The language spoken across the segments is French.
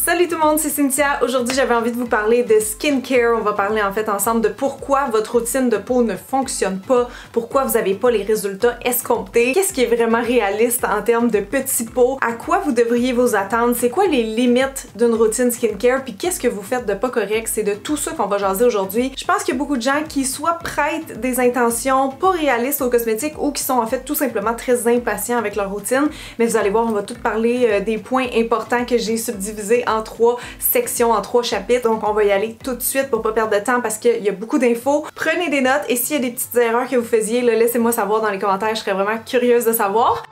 Salut tout le monde, c'est Cynthia. Aujourd'hui, j'avais envie de vous parler de skincare. On va parler en fait ensemble de pourquoi votre routine de peau ne fonctionne pas, pourquoi vous n'avez pas les résultats escomptés, qu'est-ce qui est vraiment réaliste en termes de petits pots, à quoi vous devriez vous attendre, c'est quoi les limites d'une routine skincare, puis qu'est-ce que vous faites de pas correct. C'est de tout ça qu'on va jaser aujourd'hui. Je pense qu'il y a beaucoup de gens qui soit prêtent des intentions pas réalistes aux cosmétiques ou qui sont en fait tout simplement très impatients avec leur routine. Mais vous allez voir, on va tout parler des points importants que j'ai subdivisés en 3 sections, en 3 chapitres. Donc on va y aller tout de suite pour pas perdre de temps parce qu'il y a beaucoup d'infos. Prenez des notes et s'il y a des petites erreurs que vous faisiez, laissez-moi savoir dans les commentaires, je serais vraiment curieuse de savoir.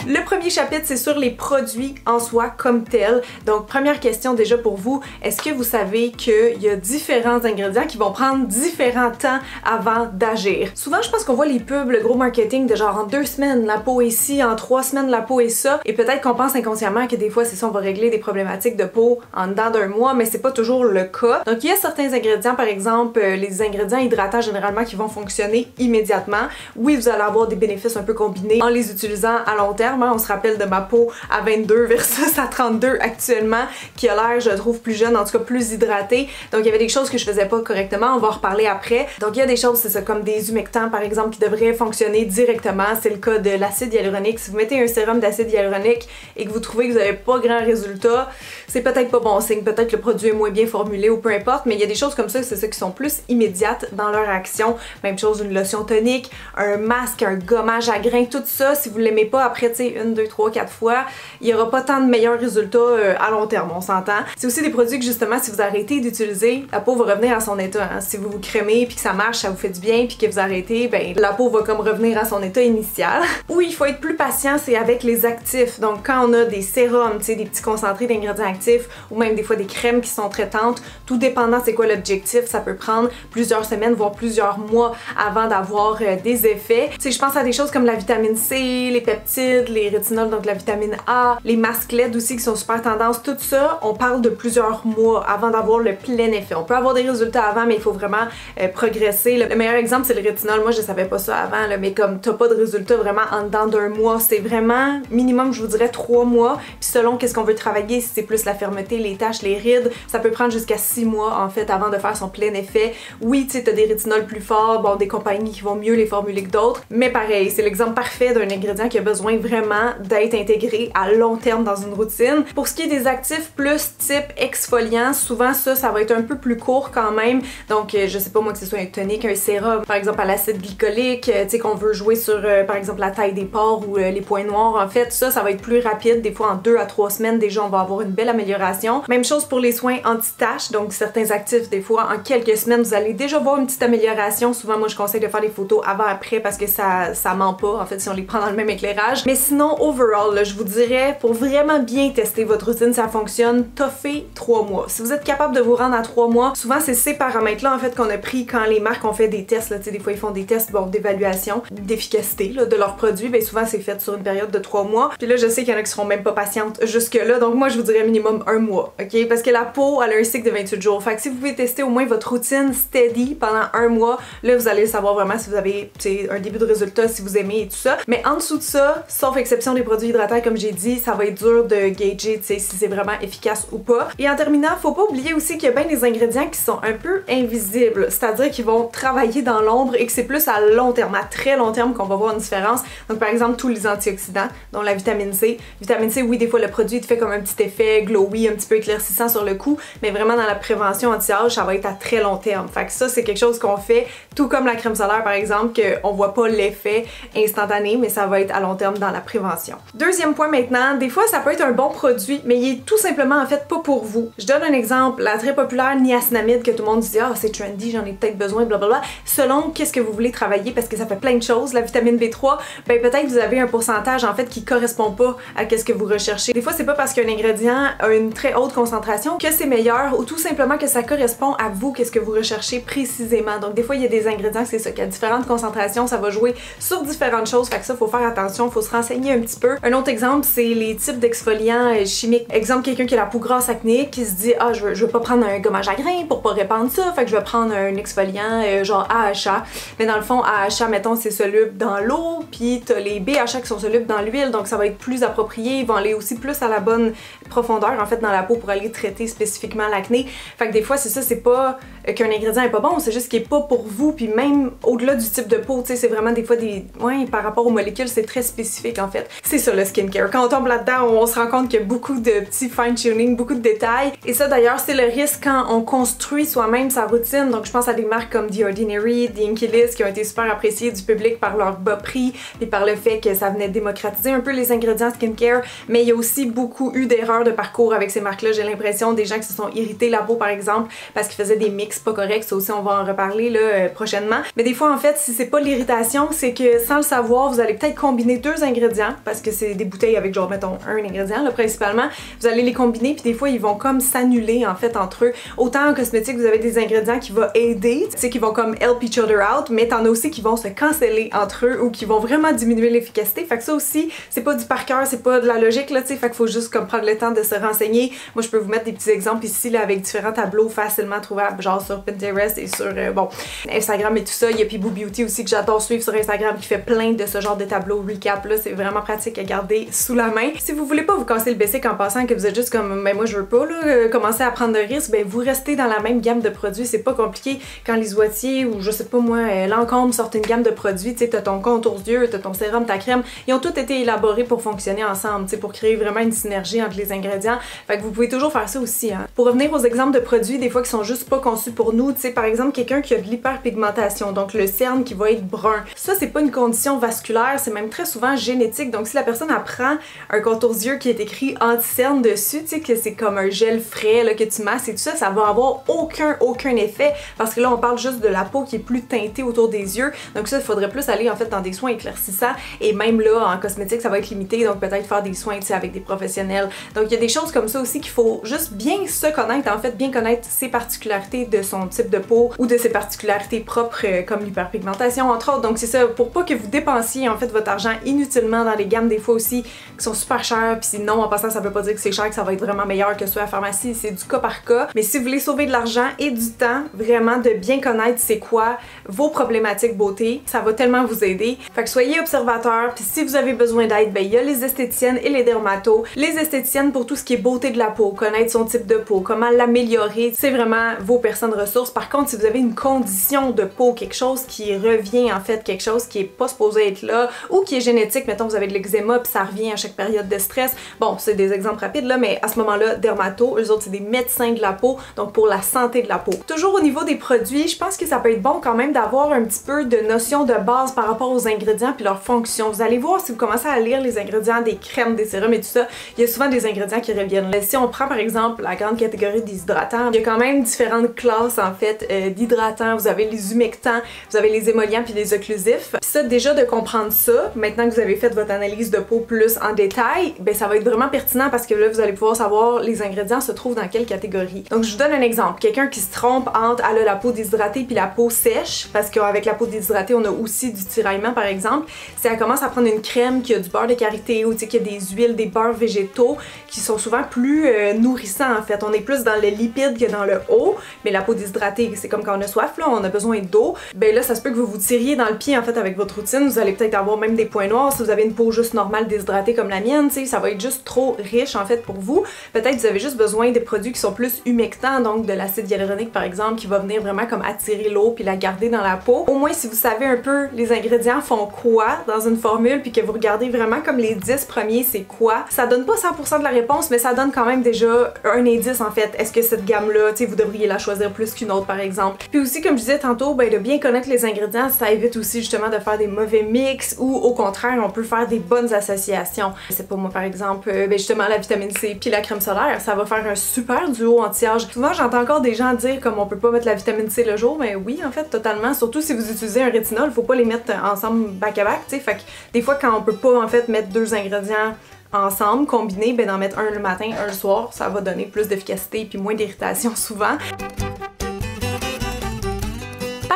Le premier chapitre, c'est sur les produits en soi comme tels. Donc, première question déjà pour vous, est-ce que vous savez qu'il y a différents ingrédients qui vont prendre différents temps avant d'agir? Souvent, je pense qu'on voit les pubs, le gros marketing de genre en 2 semaines, la peau est ci, en 3 semaines, la peau est ça. Et peut-être qu'on pense inconsciemment que des fois, c'est ça, on va régler des problématiques de peau en dedans d'un mois, mais c'est pas toujours le cas. Donc, il y a certains ingrédients, par exemple, les ingrédients hydratants généralement qui vont fonctionner immédiatement. Oui, vous allez avoir des bénéfices un peu combinés en les utilisant à long terme. On se rappelle de ma peau à 22 versus à 32 actuellement, qui a l'air, je trouve, plus jeune, en tout cas plus hydratée. Donc il y avait des choses que je faisais pas correctement, on va en reparler après. Donc il y a des choses, c'est ça, comme des humectants par exemple, qui devraient fonctionner directement. C'est le cas de l'acide hyaluronique. Si vous mettez un sérum d'acide hyaluronique et que vous trouvez que vous n'avez pas grand résultat, c'est peut-être pas bon signe, peut-être que le produit est moins bien formulé ou peu importe, mais il y a des choses comme ça, c'est ça, qui sont plus immédiates dans leur action. Même chose, une lotion tonique, un masque, un gommage à grains, tout ça, si vous l'aimez pas après, tu sais, 1, 2, 3, 4 fois, il n'y aura pas tant de meilleurs résultats à long terme, on s'entend. C'est aussi des produits que justement, si vous arrêtez d'utiliser, la peau va revenir à son état. Hein. Si vous vous crémez puis que ça marche, ça vous fait du bien puis que vous arrêtez, ben la peau va comme revenir à son état initial. Où il faut être plus patient, c'est avec les actifs. Donc quand on a des sérums, tu sais, des petits concentrés d'ingrédients actifs ou même des fois des crèmes qui sont traitantes, tout dépendant c'est quoi l'objectif, ça peut prendre plusieurs semaines voire plusieurs mois avant d'avoir des effets. Tu sais, je pense à des choses comme la vitamine C, les peptides, les rétinols, donc la vitamine A, les masques LED aussi qui sont super tendance, tout ça, on parle de plusieurs mois avant d'avoir le plein effet. On peut avoir des résultats avant, mais il faut vraiment progresser. Le meilleur exemple, c'est le rétinol. Moi, je savais pas ça avant, là, mais comme t'as pas de résultats vraiment en dedans d'un mois, c'est vraiment minimum, je vous dirais, 3 mois. Puis selon qu'est-ce qu'on veut travailler, si c'est plus la fermeté, les taches, les rides, ça peut prendre jusqu'à 6 mois en fait avant de faire son plein effet. Oui, tu sais, t'as des rétinols plus forts, bon, des compagnies qui vont mieux les formuler que d'autres, mais pareil, c'est l'exemple parfait d'un ingrédient qui a besoin vraiment d'être intégré à long terme dans une routine. Pour ce qui est des actifs plus type exfoliant, souvent ça va être un peu plus court quand même. Donc je sais pas moi, que ce soit un tonique, un sérum, par exemple à l'acide glycolique, tu sais, qu'on veut jouer sur par exemple la taille des pores ou les points noirs, en fait ça va être plus rapide. Des fois en 2 à 3 semaines déjà on va avoir une belle amélioration. Même chose pour les soins anti-taches, donc certains actifs des fois en quelques semaines vous allez déjà voir une petite amélioration. Souvent moi je conseille de faire des photos avant-après parce que ça ment pas en fait si on les prend dans le même éclairage. Mais sinon overall, là, je vous dirais, pour vraiment bien tester votre routine, ça fonctionne, toffez 3 mois. Si vous êtes capable de vous rendre à 3 mois, souvent c'est ces paramètres-là en fait qu'on a pris quand les marques ont fait des tests, là, tu sais, des fois ils font des tests bon, d'évaluation, d'efficacité de leurs produits, ben souvent c'est fait sur une période de 3 mois. Puis là je sais qu'il y en a qui seront même pas patientes jusque-là, donc moi je vous dirais minimum 1 mois, ok? Parce que la peau, elle a un cycle de 28 jours. Fait que si vous pouvez tester au moins votre routine steady pendant 1 mois, là vous allez savoir vraiment si vous avez, tu sais, un début de résultat, si vous aimez et tout ça. Mais en dessous de ça, sauf exception des produits hydratants, comme j'ai dit, ça va être dur de gager, tu sais, si c'est vraiment efficace ou pas. Et en terminant, faut pas oublier aussi qu'il y a bien des ingrédients qui sont un peu invisibles, c'est-à-dire qu'ils vont travailler dans l'ombre et que c'est plus à long terme, à très long terme qu'on va voir une différence. Donc par exemple, tous les antioxydants, dont la vitamine C. Vitamine C, oui, des fois le produit te fait comme un petit effet glowy, un petit peu éclaircissant sur le coup, mais vraiment dans la prévention anti-âge, ça va être à très long terme. Fait que ça, c'est quelque chose qu'on fait, tout comme la crème solaire par exemple, qu'on voit pas l'effet instantané, mais ça va être à long terme dans la prévention. Deuxième point maintenant, des fois ça peut être un bon produit, mais il est tout simplement en fait pas pour vous. Je donne un exemple, la très populaire niacinamide que tout le monde dit ah c'est trendy, j'en ai peut-être besoin, blablabla. Selon qu'est-ce que vous voulez travailler, parce que ça fait plein de choses, la vitamine B3, ben peut-être vous avez un pourcentage en fait qui correspond pas à qu'est-ce que vous recherchez. Des fois c'est pas parce qu'un ingrédient a une très haute concentration que c'est meilleur, ou tout simplement que ça correspond à vous, qu'est-ce que vous recherchez précisément. Donc des fois il y a des ingrédients, c'est ça, qu'à différentes concentrations, ça va jouer sur différentes choses, fait que ça faut faire attention, faut se renseigner un petit peu. Un autre exemple, c'est les types d'exfoliants chimiques. Exemple, quelqu'un qui a la peau grasse acnéique qui se dit « Ah, je veux pas prendre un gommage à grains pour pas répandre ça, fait que je vais prendre un exfoliant genre AHA. » Mais dans le fond, AHA, mettons, c'est soluble dans l'eau, puis t'as les BHA qui sont solubles dans l'huile, donc ça va être plus approprié. Ils vont aller aussi plus à la bonne profondeur, en fait, dans la peau pour aller traiter spécifiquement l'acné. Fait que des fois, c'est ça, c'est pas qu'un ingrédient est pas bon, c'est juste qu'il est pas pour vous, puis même au-delà du type de peau, tu sais, c'est vraiment des fois des... Ouais, par rapport aux molécules, c'est très spécifique, en fait. C'est ça, le skincare. Quand on tombe là-dedans, on se rend compte qu'il y a beaucoup de petits fine-tuning, beaucoup de détails. Et ça, d'ailleurs, c'est le risque quand on construit soi-même sa routine. Donc, je pense à des marques comme The Ordinary, The Inkey List, qui ont été super appréciées du public par leur bas prix, et par le fait que ça venait démocratiser un peu les ingrédients skincare. Mais il y a aussi beaucoup eu d'erreurs de parcours avec ces marques-là. J'ai l'impression des gens qui se sont irrités la peau, par exemple, parce qu'ils faisaient des mix pas corrects. Ça aussi, on va en reparler là prochainement. Mais des fois, en fait, si c'est pas l'irritation, c'est que sans le savoir, vous allez peut-être combiner deux ingrédients, parce que c'est des bouteilles avec genre, mettons, un ingrédient, là, principalement. Vous allez les combiner, puis des fois, ils vont comme s'annuler, en fait, entre eux. Autant en cosmétique, vous avez des ingrédients qui vont aider, tu sais, qui vont comme help each other out, mais t'en as aussi qui vont se canceller entre eux ou qui vont vraiment diminuer l'efficacité. Fait que ça aussi, c'est pas du par cœur, c'est pas de la logique, là, tu sais. Fait qu'il faut juste comme prendre le temps de se renseigner. Moi, je peux vous mettre des petits exemples ici, là, avec différents tableaux facilement trouvables, genre sur Pinterest et sur, bon, Instagram et tout ça. Il y a Pibou Beauty aussi que j'adore suivre sur Instagram qui fait plein de ce genre de tableaux recap, là. C'est vraiment pratique à garder sous la main. Si vous voulez pas vous casser le basic en passant, que vous êtes juste comme, ben moi je veux pas, là, commencer à prendre de risques, ben vous restez dans la même gamme de produits. C'est pas compliqué quand les Oitiers ou je sais pas moi, Lancôme sortent une gamme de produits, tu sais, t'as ton contour d'yeux, t'as ton sérum, ta crème, ils ont tous été élaborés pour fonctionner ensemble, tu sais, pour créer vraiment une synergie entre les ingrédients. Fait que vous pouvez toujours faire ça aussi, hein. Pour revenir aux exemples de produits, des fois qui sont juste pas conçus pour nous, tu sais, par exemple, quelqu'un qui a de l'hyperpigmentation, donc le cerne qui va être brun. Ça, c'est pas une condition vasculaire, c'est même très souvent génétique. Donc si la personne apprend un contour d'yeux qui est écrit anti-cerne dessus, tu sais, que c'est comme un gel frais là, que tu masses et tout ça, ça va avoir aucun effet, parce que là, on parle juste de la peau qui est plus teintée autour des yeux. Donc ça, il faudrait plus aller en fait dans des soins éclaircissants, et même là, en cosmétique, ça va être limité, donc peut-être faire des soins, tu sais, avec des professionnels. Donc il y a des choses comme ça aussi qu'il faut juste bien se connaître, en fait, bien connaître ses particularités de son type de peau ou de ses particularités propres comme l'hyperpigmentation, entre autres. Donc c'est ça, pour pas que vous dépensiez en fait votre argent inutilement dans les gammes des fois aussi qui sont super chères, puis sinon en passant ça veut pas dire que c'est cher, que ça va être vraiment meilleur que ceux à la pharmacie, c'est du cas par cas. Mais si vous voulez sauver de l'argent et du temps, vraiment de bien connaître c'est quoi vos problématiques beauté, ça va tellement vous aider. Fait que soyez observateurs, puis si vous avez besoin d'aide, ben il y a les esthéticiennes et les dermatos. Les esthéticiennes pour tout ce qui est beauté de la peau, connaître son type de peau, comment l'améliorer, c'est vraiment vos personnes ressources. Par contre, si vous avez une condition de peau, quelque chose qui revient en fait, quelque chose qui est pas supposé être là, ou qui est génétique, mettons vous avez de l'eczéma puis ça revient à chaque période de stress, bon c'est des exemples rapides là, mais à ce moment-là, dermato, eux autres c'est des médecins de la peau, donc pour la santé de la peau. Toujours au niveau des produits, je pense que ça peut être bon quand même d'avoir un petit peu de notion de base par rapport aux ingrédients puis leur fonction. Vous allez voir si vous commencez à lire les ingrédients des crèmes, des sérums et tout ça, il y a souvent des ingrédients qui reviennent. Là, si on prend par exemple la grande catégorie des hydratants, il y a quand même différentes classes en fait d'hydratants. Vous avez les humectants, vous avez les émollients puis les occlusifs. Puis ça, déjà de comprendre ça, maintenant que vous avez fait votre analyse de peau plus en détail, ben ça va être vraiment pertinent parce que là vous allez pouvoir savoir les ingrédients se trouvent dans quelle catégorie. Donc je vous donne un exemple. Quelqu'un qui se trompe entre elle a la peau déshydratée puis la peau sèche, parce qu'avec la peau déshydratée on a aussi du tiraillement par exemple, si elle commence à prendre une crème qui a du beurre de karité ou tu sais qui a des huiles, des beurres végétaux qui sont souvent plus nourrissants en fait. On est plus dans le lipide que dans le haut, mais la peau déshydratée c'est comme quand on a soif là, on a besoin d'eau. Ben là ça se peut que vous vous tiriez dans le pied en fait avec votre routine, vous allez peut-être avoir même des points noirs si vous avez une peau juste normale déshydratée comme la mienne, tu sais, ça va être juste trop riche en fait pour vous. Peut-être vous avez juste besoin des produits qui sont plus humectants, donc de l'acide hyaluronique par exemple qui va venir vraiment comme attirer l'eau puis la garder dans la peau. Au moins si vous savez un peu les ingrédients font quoi dans une formule puis que vous regardez vraiment comme les 10 premiers c'est quoi, ça donne pas 100% de la réponse mais ça donne quand même déjà un indice en fait. Est-ce que cette gamme là, tu sais, vous devriez la choisir plus qu'une autre par exemple. Puis aussi comme je disais tantôt, ben de bien connaître les ingrédients, ça évite aussi justement de faire des mauvais mix ou au contraire on peut faire des bonnes associations. C'est pour moi par exemple, ben justement la vitamine C puis la crème solaire, ça va faire un super duo anti-âge. Souvent j'entends encore des gens dire comme on peut pas mettre la vitamine C le jour, mais oui en fait totalement, surtout si vous utilisez un rétinol, faut pas les mettre ensemble back à back, tu sais, fait que des fois quand on peut pas en fait mettre deux ingrédients ensemble, combinés, ben d'en mettre un le matin, un le soir, ça va donner plus d'efficacité puis moins d'irritation souvent.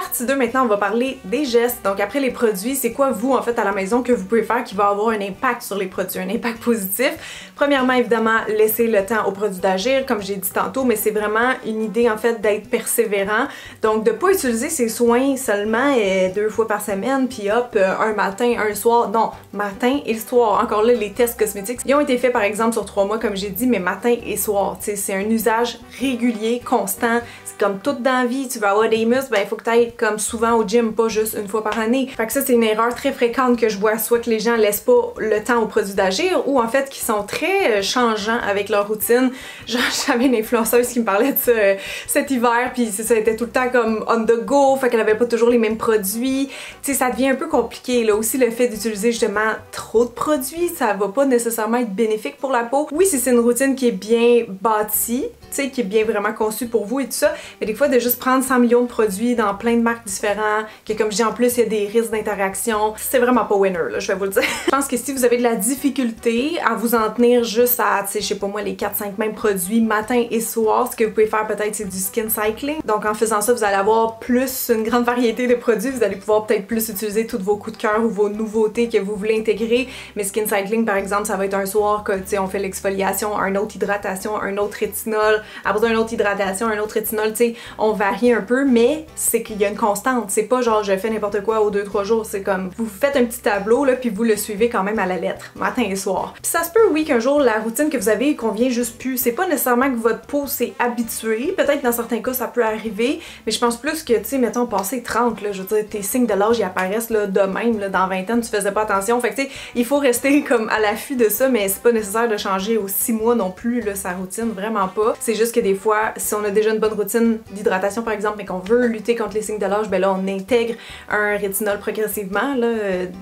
partie 2, maintenant, on va parler des gestes. Donc après les produits, c'est quoi vous, en fait, à la maison que vous pouvez faire qui va avoir un impact sur les produits, un impact positif? Premièrement, évidemment, laisser le temps aux produits d'agir, comme j'ai dit tantôt, mais c'est vraiment une idée, en fait, d'être persévérant. Donc de pas utiliser ces soins seulement 2 fois par semaine, puis hop, un matin, un soir. Non, matin et le soir. Encore là, les tests cosmétiques, ils ont été faits, par exemple, sur 3 mois, comme j'ai dit, mais matin et soir. Tu sais, c'est un usage régulier, constant. C'est comme toute dans la vie, tu veux avoir des muscles, ben il faut que tu ailles comme souvent au gym, pas juste une fois par année. Fait que ça, c'est une erreur très fréquente que je vois, soit que les gens laissent pas le temps aux produits d'agir, ou en fait qui sont très changeants avec leur routine. Genre, j'avais une influenceuse qui me parlait de ça cet hiver, puis ça était tout le temps comme on the go, fait qu'elle avait pas toujours les mêmes produits. Tu sais, ça devient un peu compliqué, là. Aussi, le fait d'utiliser justement trop de produits, ça va pas nécessairement être bénéfique pour la peau. Oui, si c'est une routine qui est bien bâtie, tu sais, qui est bien vraiment conçue pour vous et tout ça, mais des fois de juste prendre 100 millions de produits dans plein de marques différentes, que comme je dis en plus, il y a des risques d'interaction, c'est vraiment pas winner, là, je vais vous le dire. Je pense que si vous avez de la difficulté à vous en tenir juste à, tu sais, je sais pas moi, les 4-5 mêmes produits matin et soir, ce que vous pouvez faire peut-être c'est du skin cycling. Donc en faisant ça, vous allez avoir plus une grande variété de produits, vous allez pouvoir peut-être plus utiliser tous vos coups de cœur ou vos nouveautés que vous voulez intégrer. Mais skin cycling par exemple, ça va être un soir que, tu sais, on fait l'exfoliation, un autre hydratation, un autre rétinol, après une autre hydratation, un autre rétinol, tu sais, on varie un peu, mais c'est qu'il y a une constante. C'est pas genre je fais n'importe quoi aux 2-3 jours, c'est comme vous faites un petit tableau là, puis vous le suivez quand même à la lettre, matin et soir. Puis ça se peut, oui, qu'un jour la routine que vous avez convient juste plus. C'est pas nécessairement que votre peau s'est habituée, peut-être dans certains cas ça peut arriver, mais je pense plus que, tu sais, mettons passé 30, là, je veux dire, tes signes de l'âge ils apparaissent là, de même, là, dans 20 ans, tu faisais pas attention. Fait que tu sais, il faut rester comme à l'affût de ça, mais c'est pas nécessaire de changer aux 6 mois non plus là, sa routine, vraiment pas. C'est juste que des fois, si on a déjà une bonne routine d'hydratation par exemple, mais qu'on veut lutter contre les signes de l'âge, ben là on intègre un rétinol progressivement là,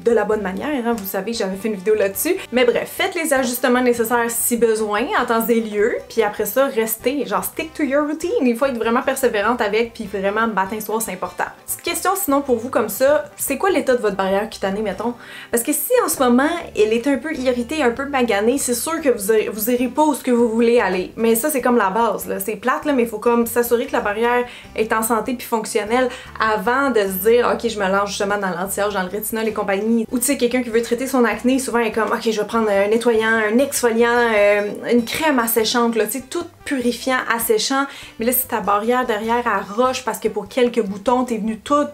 de la bonne manière, hein. Vous savez, j'avais fait une vidéo là-dessus. Mais bref, faites les ajustements nécessaires si besoin, en temps et lieu, puis après ça, restez, genre stick to your routine. Il faut être vraiment persévérante avec, puis vraiment matin soir c'est important. Petite question sinon pour vous comme ça, c'est quoi l'état de votre barrière cutanée mettons? Parce que si en ce moment elle est un peu irritée, un peu maganée, c'est sûr que vous irez pas où ce que vous voulez aller. Mais ça c'est comme la base là, c'est plate là, mais il faut comme s'assurer que la barrière est en santé puis fonctionnelle avant de se dire ok je me lance justement dans l'anti-âge, dans le rétinol et compagnie. Ou tu sais quelqu'un qui veut traiter son acné, souvent est comme ok je vais prendre un nettoyant, un exfoliant, une crème asséchante là, tu sais tout purifiant, asséchant, mais là si ta barrière derrière elle roche parce que pour quelques boutons t'es venu tout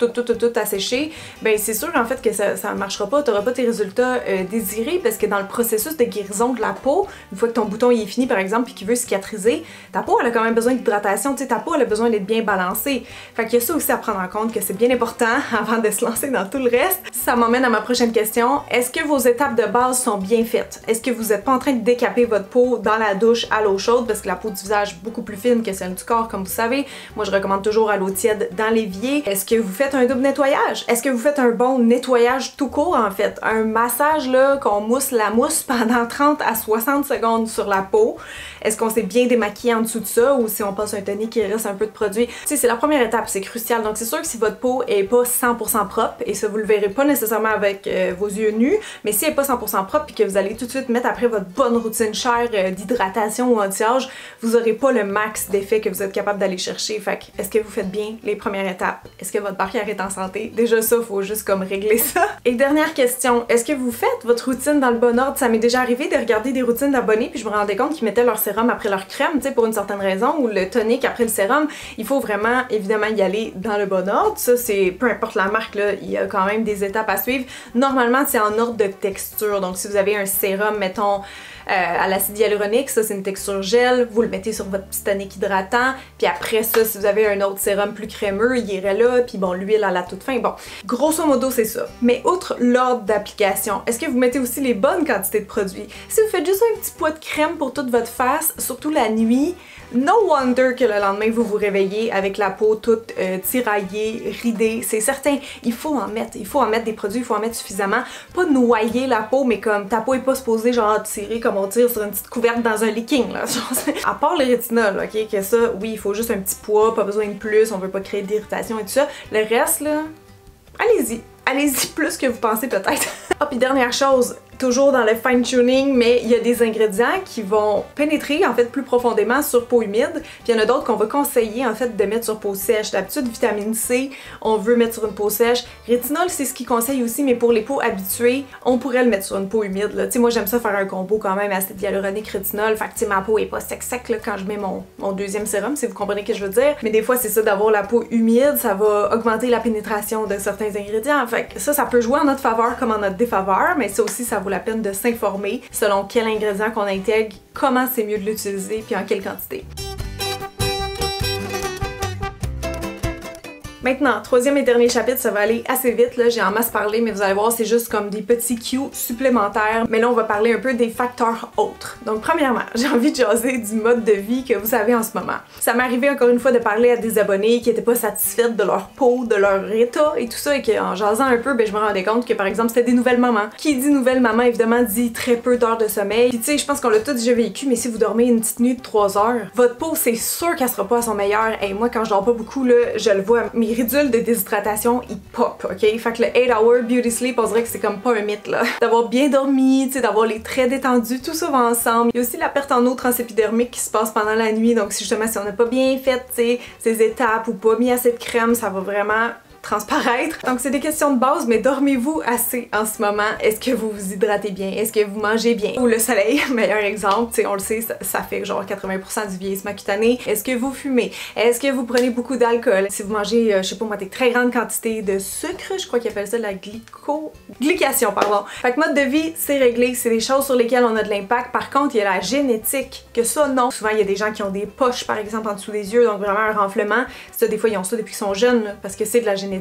assécher, ben c'est sûr en fait que ça marchera pas, t'auras pas tes résultats désirés parce que dans le processus de guérison de la peau, une fois que ton bouton il est fini par exemple puis qu'il veut cicatriser, ta peau elle a quand même besoin d'hydratation, tu sais ta peau elle a besoin d'être bien balancée. Fait qu'il y a ça aussi à prendre en compte que c'est bien important avant de se lancer dans tout le reste. Ça m'emmène à ma prochaine question, est-ce que vos étapes de base sont bien faites? Est-ce que vous êtes pas en train de décaper votre peau dans la douche à l'eau chaude parce que la peau du visage est beaucoup plus fine que celle du corps comme vous savez. Moi je recommande toujours à l'eau tiède dans l'évier. Est-ce que vous faites un double nettoyage? Est-ce que vous faites un bon nettoyage tout court en fait? Un massage là qu'on mousse la mousse pendant 30 à 60 secondes sur la peau. Est-ce qu'on s'est bien démaquillé en dessous de ça ou si on passe un tonique il reste un peu de produit? Tu sais c'est la première étape, c'est crucial. Donc c'est sûr que si votre peau est pas 100% propre et ça vous le verrez pas nécessairement avec vos yeux nus, mais si elle est pas 100% propre et que vous allez tout de suite mettre après votre bonne routine chère d'hydratation ou anti-âge, vous aurez pas le max d'effet que vous êtes capable d'aller chercher. Fait que est-ce que vous faites bien les premières étapes? Est-ce que votre barrière est en santé? Déjà ça, faut juste comme régler ça. Et dernière question, est-ce que vous faites votre routine dans le bon ordre? Ça m'est déjà arrivé de regarder des routines d'abonnés puis je me rendais compte qu'ils mettaient leur sérum après leur crème, tu sais, pour une certaine raison, ou le tonique après le sérum. Il faut vraiment évidemment y aller dans le bon ordre. Ça c'est, peu importe la marque là, il y a quand même des étapes à suivre. Normalement c'est en ordre de texture, donc si vous avez un sérum, mettons à l'acide hyaluronique, ça c'est une texture gel, vous le mettez sur votre petit tonique hydratant, puis après ça, si vous avez un autre sérum plus crémeux, il irait là, puis bon, l'huile à la toute fin, bon, grosso modo c'est ça. Mais outre l'ordre d'application, est-ce que vous mettez aussi les bonnes quantités de produits? Si vous faites juste un petit pot de crème pour toute votre face, surtout la nuit, no wonder que le lendemain vous vous réveillez avec la peau toute tiraillée, ridée, c'est certain, il faut en mettre des produits, il faut en mettre suffisamment, pas noyer la peau, mais comme ta peau est pas supposée genre tirer comme on tire sur une petite couverte dans un leaking là, à part le rétinol, ok, que ça, oui, il faut juste un petit poids, pas besoin de plus, on veut pas créer d'irritation et tout ça, le reste là, allez-y plus que vous pensez peut-être. Ah puis dernière chose, toujours dans le fine-tuning, mais il y a des ingrédients qui vont pénétrer en fait plus profondément sur peau humide, puis il y en a d'autres qu'on va conseiller en fait de mettre sur peau sèche. D'habitude, vitamine C, on veut mettre sur une peau sèche. Rétinol, c'est ce qu'ils conseillent aussi, mais pour les peaux habituées, on pourrait le mettre sur une peau humide. Tu sais, moi j'aime ça faire un combo quand même acide hyaluronique, rétinol, fait que tu sais, ma peau est pas sec là, quand je mets mon deuxième sérum, si vous comprenez ce que je veux dire. Mais des fois, c'est ça, d'avoir la peau humide, ça va augmenter la pénétration de certains ingrédients. Fait que ça peut jouer en notre faveur comme en notre défaveur, mais ça aussi, ça vaut la peine de s'informer selon quel ingrédient qu'on intègre, comment c'est mieux de l'utiliser, puis en quelle quantité. Maintenant, troisième et dernier chapitre, ça va aller assez vite, là, j'ai en masse parlé, mais vous allez voir, c'est juste comme des petits cues supplémentaires. Mais là, on va parler un peu des facteurs autres. Donc, premièrement, j'ai envie de jaser du mode de vie que vous avez en ce moment. Ça m'est arrivé encore une fois de parler à des abonnés qui étaient pas satisfaites de leur peau, de leur état et tout ça, et qu'en jasant un peu, ben, je me rendais compte que, par exemple, c'était des nouvelles mamans. Qui dit nouvelle maman, évidemment, dit très peu d'heures de sommeil. Puis tu sais, je pense qu'on l'a tous déjà vécu, mais si vous dormez une petite nuit de 3 heures, votre peau, c'est sûr qu'elle sera pas à son meilleur. Et moi, quand je dors pas beaucoup, là, je le vois, mes ridules de déshydratation, ils pop, ok? Fait que le 8-hour beauty sleep, on dirait que c'est comme pas un mythe, là. D'avoir bien dormi, tu sais, d'avoir les traits détendus, tout ça va ensemble. Il y a aussi la perte en eau transépidermique qui se passe pendant la nuit, donc si justement, si on n'a pas bien fait, tu sais, ces étapes ou pas mis assez de crème, ça va vraiment transparaître. Donc c'est des questions de base, mais dormez-vous assez en ce moment? Est-ce que vous vous hydratez bien? Est-ce que vous mangez bien? Ou le soleil, meilleur exemple, tu sais, on le sait, ça fait genre 80% du vieillissement cutané. Est-ce que vous fumez? Est-ce que vous prenez beaucoup d'alcool? Si vous mangez, je sais pas moi, des très grandes quantités de sucre, je crois qu'ils appellent ça la glycation, pardon. Fait que mode de vie, c'est réglé, c'est des choses sur lesquelles on a de l'impact. Par contre, il y a la génétique, que ça, non. Souvent, il y a des gens qui ont des poches, par exemple, en dessous des yeux, donc vraiment un renflement. Ça, des fois, ils ont ça depuis qu'ils sont jeunes, là, parce que c'est de la génétique.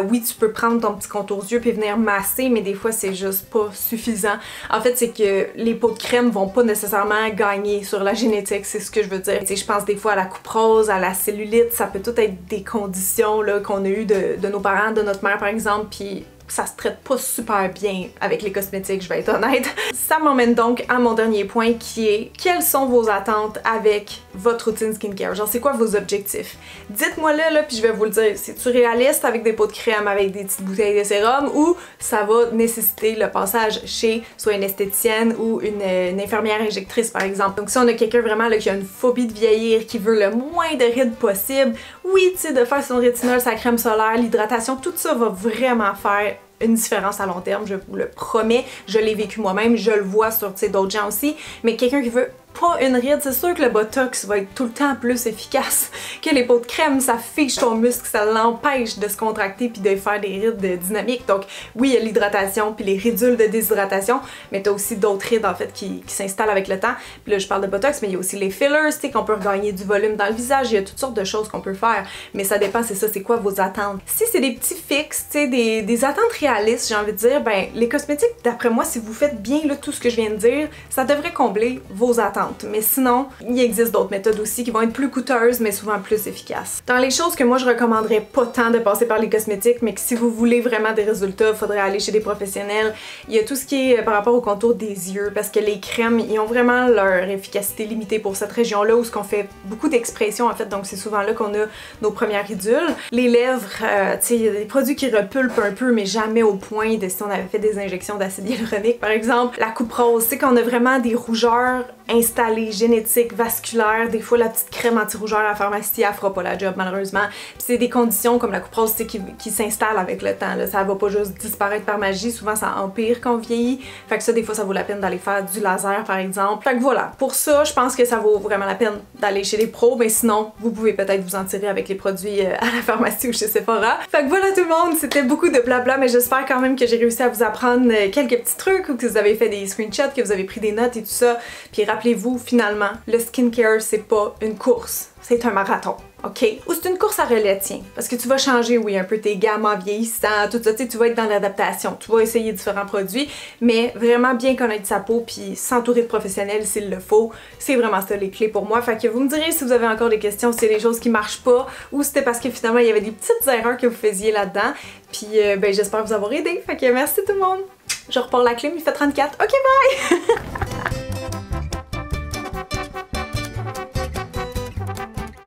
Oui, tu peux prendre ton petit contour d'yeux puis venir masser, mais des fois c'est juste pas suffisant. En fait, c'est que les pots de crème vont pas nécessairement gagner sur la génétique, c'est ce que je veux dire. Tu sais, je pense des fois à la coupe rose, à la cellulite, ça peut tout être des conditions là qu'on a eues de nos parents, de notre mère par exemple, puis ça se traite pas super bien avec les cosmétiques, je vais être honnête. Ça m'emmène donc à mon dernier point qui est quelles sont vos attentes avec votre routine skincare? Genre, c'est quoi vos objectifs? Dites-moi-le là, puis je vais vous le dire. C'est-tu réaliste avec des pots de crème, avec des petites bouteilles de sérum, ou ça va nécessiter le passage chez soit une esthéticienne ou une infirmière injectrice par exemple? Donc si on a quelqu'un vraiment là, qui a une phobie de vieillir, qui veut le moins de rides possible, oui, tu sais, de faire son rétinol, sa crème solaire, l'hydratation, tout ça va vraiment faire une différence à long terme, je vous le promets. Je l'ai vécu moi-même, je le vois sur d'autres gens aussi, mais quelqu'un qui veut pas une ride, c'est sûr que le Botox va être tout le temps plus efficace que les pots de crème, ça fiche ton muscle, ça l'empêche de se contracter puis de faire des rides dynamiques. Donc oui, il y a l'hydratation puis les ridules de déshydratation, mais t'as aussi d'autres rides en fait qui s'installent avec le temps. Puis là je parle de Botox, mais il y a aussi les fillers, tu sais, qu'on peut regagner du volume dans le visage, il y a toutes sortes de choses qu'on peut faire, mais ça dépend, c'est ça, c'est quoi vos attentes. Si c'est des petits fixes, tu sais, des attentes réalistes, j'ai envie de dire, ben les cosmétiques, d'après moi, si vous faites bien là, tout ce que je viens de dire, ça devrait combler vos attentes. Mais sinon, il existe d'autres méthodes aussi qui vont être plus coûteuses, mais souvent plus efficaces. Dans les choses que moi je recommanderais pas tant de passer par les cosmétiques, mais que si vous voulez vraiment des résultats, il faudrait aller chez des professionnels. Il y a tout ce qui est par rapport au contour des yeux, parce que les crèmes, ils ont vraiment leur efficacité limitée pour cette région-là, où ce qu'on fait beaucoup d'expression en fait, donc c'est souvent là qu'on a nos premières ridules. Les lèvres, tu sais, il y a des produits qui repulpent un peu, mais jamais au point de si on avait fait des injections d'acide hyaluronique par exemple. La coupe rose, c'est qu'on a vraiment des rougeurs installées, génétiques, vasculaires. Des fois, la petite crème anti-rougeur à la pharmacie, elle fera pas la job malheureusement. Puis c'est des conditions comme la coupe rose qui s'installe avec le temps. Là. Ça va pas juste disparaître par magie, souvent ça empire quand on vieillit. Fait que ça, des fois, ça vaut la peine d'aller faire du laser par exemple. Fait que voilà, pour ça, je pense que ça vaut vraiment la peine d'aller chez les pros, mais sinon, vous pouvez peut-être vous en tirer avec les produits à la pharmacie ou chez Sephora. Fait que voilà tout le monde, c'était beaucoup de blabla, mais j'espère quand même que j'ai réussi à vous apprendre quelques petits trucs ou que vous avez fait des screenshots, que vous avez pris des notes et tout ça. Puis rappelez-vous, finalement, le skincare, c'est pas une course, c'est un marathon. OK? Ou c'est une course à relais, tiens. Parce que tu vas changer, oui, un peu tes gammes en vieillissant, tout ça, tu sais, tu vas être dans l'adaptation. Tu vas essayer différents produits, mais vraiment bien connaître sa peau puis s'entourer de professionnels s'il le faut. C'est vraiment ça les clés pour moi. Fait que vous me direz si vous avez encore des questions, si c'est des choses qui marchent pas ou si c'était parce que finalement il y avait des petites erreurs que vous faisiez là-dedans. Puis ben j'espère vous avoir aidé. Fait que merci tout le monde. Je repars la clim, il fait 34. OK, bye!